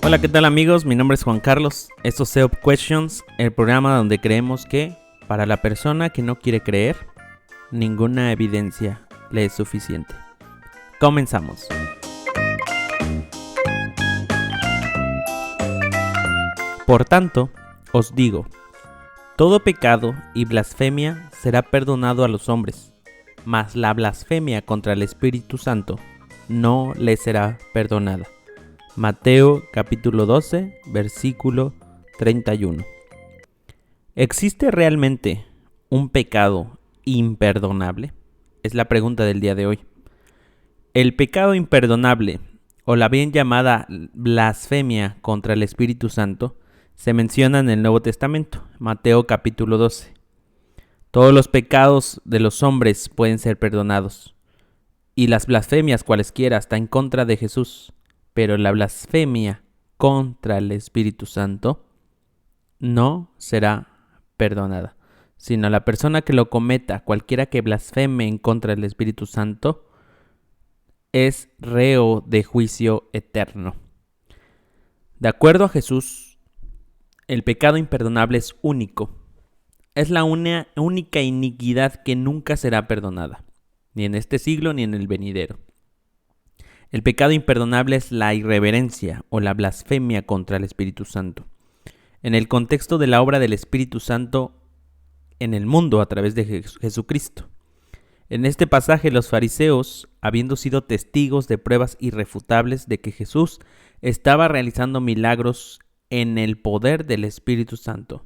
Hola, ¿qué tal amigos? Mi nombre es Juan Carlos. Esto es SEO Questions, el programa donde creemos que para la persona que no quiere creer, ninguna evidencia le es suficiente. Comenzamos. Por tanto, os digo, todo pecado y blasfemia será perdonado a los hombres, mas la blasfemia contra el Espíritu Santo no le será perdonada. Mateo capítulo 12, versículo 31. ¿Existe realmente un pecado imperdonable? Es la pregunta del día de hoy. El pecado imperdonable, o la bien llamada blasfemia contra el Espíritu Santo, se menciona en el Nuevo Testamento, Mateo capítulo 12. Todos los pecados de los hombres pueden ser perdonados, y las blasfemias cualesquiera hasta en contra de Jesús. Pero la blasfemia contra el Espíritu Santo no será perdonada, sino la persona que lo cometa, cualquiera que blasfeme en contra del Espíritu Santo, es reo de juicio eterno. De acuerdo a Jesús, el pecado imperdonable es único. Es la única iniquidad que nunca será perdonada, ni en este siglo ni en el venidero. El pecado imperdonable es la irreverencia o la blasfemia contra el Espíritu Santo. En el contexto de la obra del Espíritu Santo en el mundo a través de Jesucristo. En este pasaje los fariseos, habiendo sido testigos de pruebas irrefutables de que Jesús estaba realizando milagros en el poder del Espíritu Santo,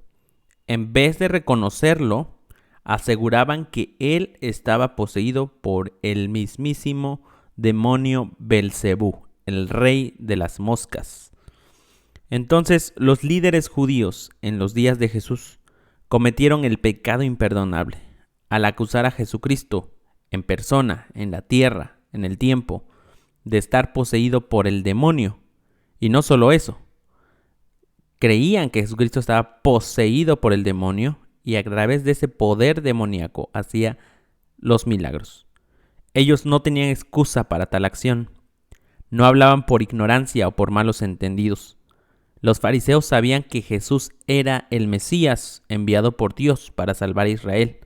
en vez de reconocerlo, aseguraban que él estaba poseído por el mismísimo demonio Belcebú, el rey de las moscas. Entonces los líderes judíos en los días de Jesús cometieron el pecado imperdonable al acusar a Jesucristo en persona, en la tierra, en el tiempo, de estar poseído por el demonio. Y no solo eso, creían que Jesucristo estaba poseído por el demonio y a través de ese poder demoníaco hacía los milagros. Ellos no tenían excusa para tal acción. No hablaban por ignorancia o por malos entendidos. Los fariseos sabían que Jesús era el Mesías enviado por Dios para salvar a Israel.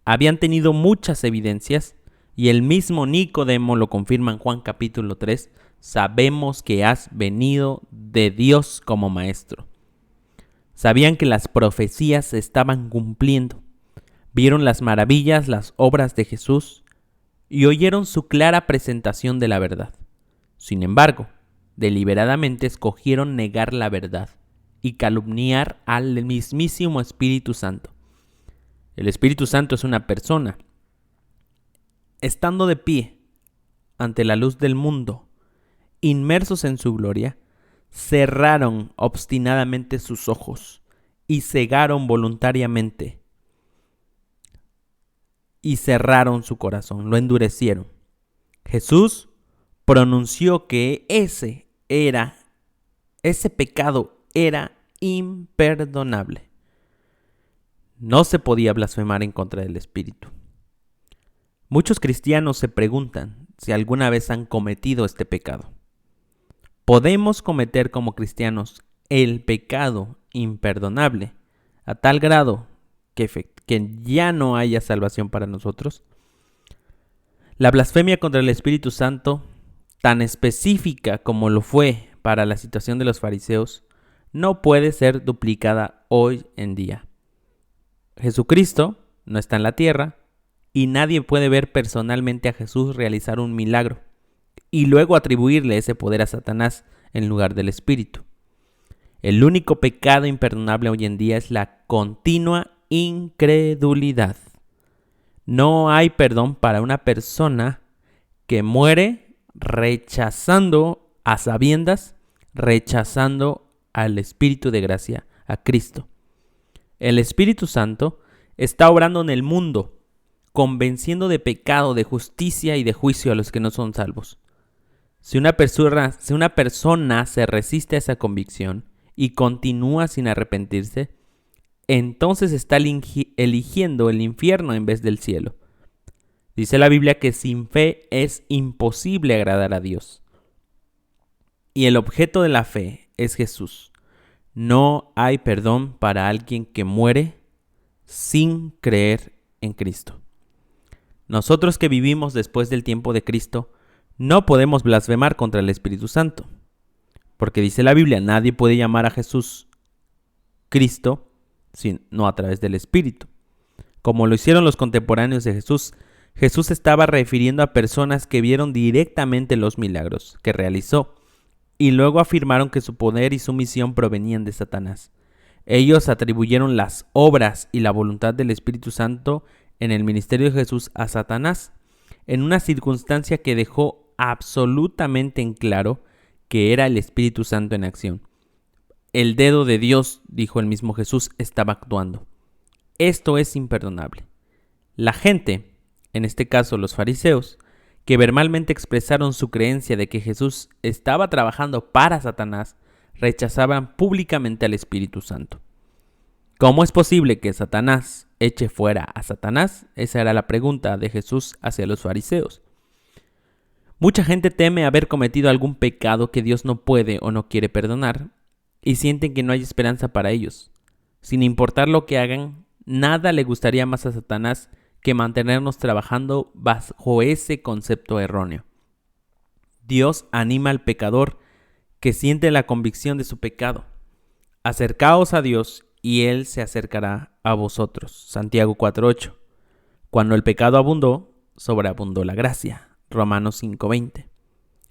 Habían tenido muchas evidencias y el mismo Nicodemo lo confirma en Juan capítulo 3. Sabemos que has venido de Dios como maestro. Sabían que las profecías se estaban cumpliendo. Vieron las maravillas, las obras de Jesús y oyeron su clara presentación de la verdad. Sin embargo, deliberadamente escogieron negar la verdad y calumniar al mismísimo Espíritu Santo. El Espíritu Santo es una persona. Estando de pie ante la luz del mundo, inmersos en su gloria, cerraron obstinadamente sus ojos y cegaron voluntariamente y cerraron su corazón, lo endurecieron. Jesús pronunció que ese pecado era imperdonable. No se podía blasfemar en contra del Espíritu. Muchos cristianos se preguntan si alguna vez han cometido este pecado. ¿Podemos cometer como cristianos el pecado imperdonable a tal grado que ya no haya salvación para nosotros? La blasfemia contra el Espíritu Santo, tan específica como lo fue para la situación de los fariseos, no puede ser duplicada hoy en día. Jesucristo no está en la tierra y nadie puede ver personalmente a Jesús realizar un milagro y luego atribuirle ese poder a Satanás en lugar del Espíritu. El único pecado imperdonable hoy en día es la continua incredulidad. No hay perdón para una persona que muere rechazando a sabiendas, rechazando al Espíritu de gracia, a Cristo. El Espíritu Santo está obrando en el mundo, convenciendo de pecado, de justicia y de juicio a los que no son salvos. Si una persona se resiste a esa convicción y continúa sin arrepentirse, entonces está eligiendo el infierno en vez del cielo. Dice la Biblia que sin fe es imposible agradar a Dios. Y el objeto de la fe es Jesús. No hay perdón para alguien que muere sin creer en Cristo. Nosotros que vivimos después del tiempo de Cristo, no podemos blasfemar contra el Espíritu Santo. Porque dice la Biblia, nadie puede llamar a Jesús Cristo sino a través del Espíritu. Como lo hicieron los contemporáneos de Jesús, Jesús estaba refiriendo a personas que vieron directamente los milagros que realizó y luego afirmaron que su poder y su misión provenían de Satanás. Ellos atribuyeron las obras y la voluntad del Espíritu Santo en el ministerio de Jesús a Satanás, en una circunstancia que dejó absolutamente en claro que era el Espíritu Santo en acción. El dedo de Dios, dijo el mismo Jesús, estaba actuando. Esto es imperdonable. La gente, en este caso los fariseos, que verbalmente expresaron su creencia de que Jesús estaba trabajando para Satanás, rechazaban públicamente al Espíritu Santo. ¿Cómo es posible que Satanás eche fuera a Satanás? Esa era la pregunta de Jesús hacia los fariseos. Mucha gente teme haber cometido algún pecado que Dios no puede o no quiere perdonar y sienten que no hay esperanza para ellos. Sin importar lo que hagan, nada le gustaría más a Satanás que mantenernos trabajando bajo ese concepto erróneo. Dios anima al pecador que siente la convicción de su pecado. Acercaos a Dios y Él se acercará a vosotros. Santiago 4:8. Cuando el pecado abundó, sobreabundó la gracia. Romanos 5:20.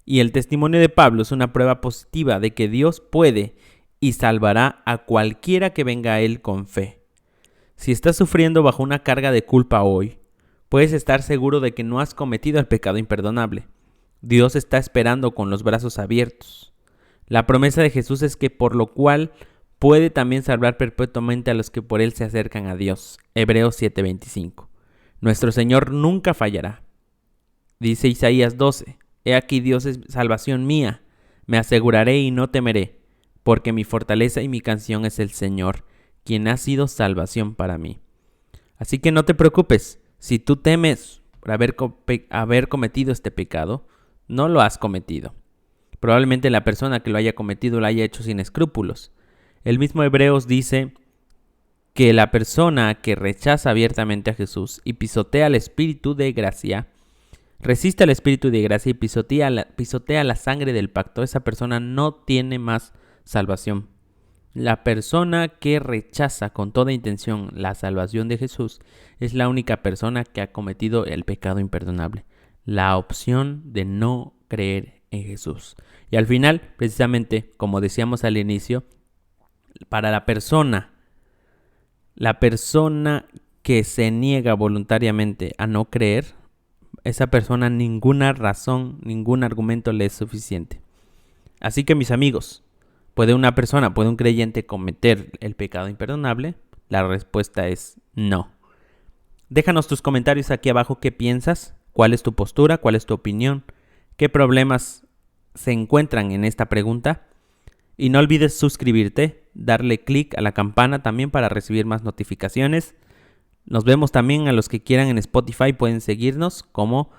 Y el testimonio de Pablo es una prueba positiva de que Dios puede y salvará a cualquiera que venga a Él con fe. Si estás sufriendo bajo una carga de culpa hoy, puedes estar seguro de que no has cometido el pecado imperdonable. Dios está esperando con los brazos abiertos. La promesa de Jesús es que por lo cual puede también salvar perpetuamente a los que por Él se acercan a Dios. Hebreos 7:25. Nuestro Señor nunca fallará. Dice Isaías 12, He aquí Dios es salvación mía, me aseguraré y no temeré, porque mi fortaleza y mi canción es el Señor, quien ha sido salvación para mí. Así que no te preocupes, si tú temes por haber cometido este pecado, no lo has cometido. Probablemente la persona que lo haya cometido lo haya hecho sin escrúpulos. El mismo Hebreos dice que la persona que rechaza abiertamente a Jesús y pisotea al Espíritu de gracia, resiste al Espíritu de gracia y pisotea la sangre del pacto, esa persona no tiene más salvación. La persona que rechaza con toda intención la salvación de Jesús es la única persona que ha cometido el pecado imperdonable. La opción de no creer en Jesús. Y al final, precisamente, como decíamos al inicio, para la persona que se niega voluntariamente a no creer, esa persona ninguna razón, ningún argumento le es suficiente. Así que mis amigos, ¿puede un creyente cometer el pecado imperdonable? La respuesta es no. Déjanos tus comentarios aquí abajo, ¿qué piensas? ¿Cuál es tu postura? ¿Cuál es tu opinión? ¿Qué problemas se encuentran en esta pregunta? Y no olvides suscribirte, darle clic a la campana también para recibir más notificaciones. Nos vemos también a los que quieran en Spotify, pueden seguirnos como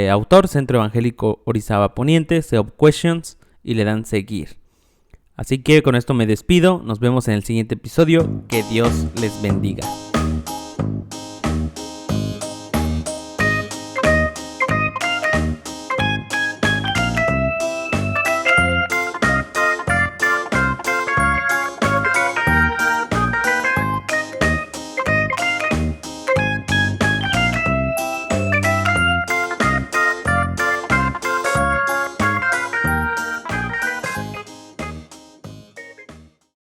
autor Centro Evangélico Orizaba Poniente, Seop Questions, y le dan seguir. Así que con esto me despido, nos vemos en el siguiente episodio, que Dios les bendiga.